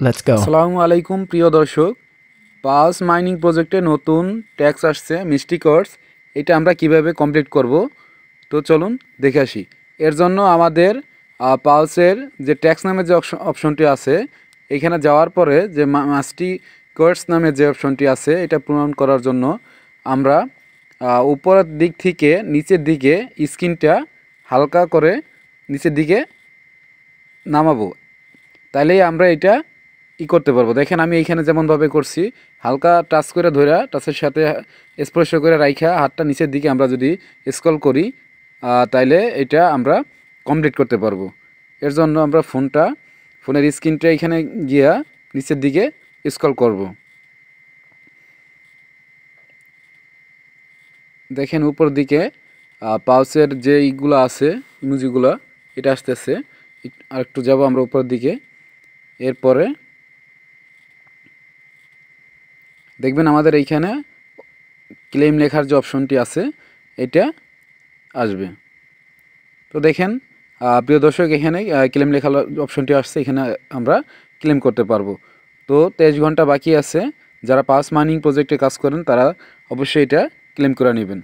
Let's go. আসসালামু আলাইকুম প্রিয় দর্শক। পালস মাইনিং প্রজেক্টে নতুন ট্যাক্স আসছে মিষ্টি কোর্স। এটা আমরা কিভাবে কমপ্লিট করব, তো চলুন দেখে আসি। এর জন্য আমাদের পালসের যে ট্যাক্স নামে যে অপশনটি আছে, এখানে যাওয়ার পরে যে মাস্টি কোর্স নামে যে অপশনটি আছে, এটা পূরণ করার জন্য আমরা উপরের দিক থেকে নিচের দিকে স্ক্রিনটা হালকা করে নিচের দিকে নামাবো। তাইলেই আমরা এটা করতে পারবো। দেখেন আমি এইখানে যেমনভাবে করছি, হালকা টাচ করে ধরে টাচের সাথে স্পর্শ করে রাইখা হাতটা নিচের দিকে আমরা যদি স্ক্রল করি, তাইলে এটা আমরা কমপ্লিট করতে পারবো। এর জন্য আমরা ফোনের স্ক্রিনটা এখানে গিয়া নিচের দিকে স্ক্রল করব। দেখেন উপর দিকে পাউচের যে এইগুলো আছে ইমোজিগুলো, এটা আসতেছে। আর একটু যাবো আমরা উপর দিকে। এরপরে দেখবেন আমাদের এইখানে ক্লেম লেখার যে অপশনটি আছে, এটা আসবে। তো দেখেন প্রিয় দর্শক, এখানে ক্লেম লেখার অপশনটি আসছে, এখানে আমরা ক্লেম করতে পারবো। তো 23 ঘন্টা বাকি আছে। যারা পাস মাইনিং প্রজেক্টে কাজ করেন তারা অবশ্যই এটা ক্লেম করে নেবেন।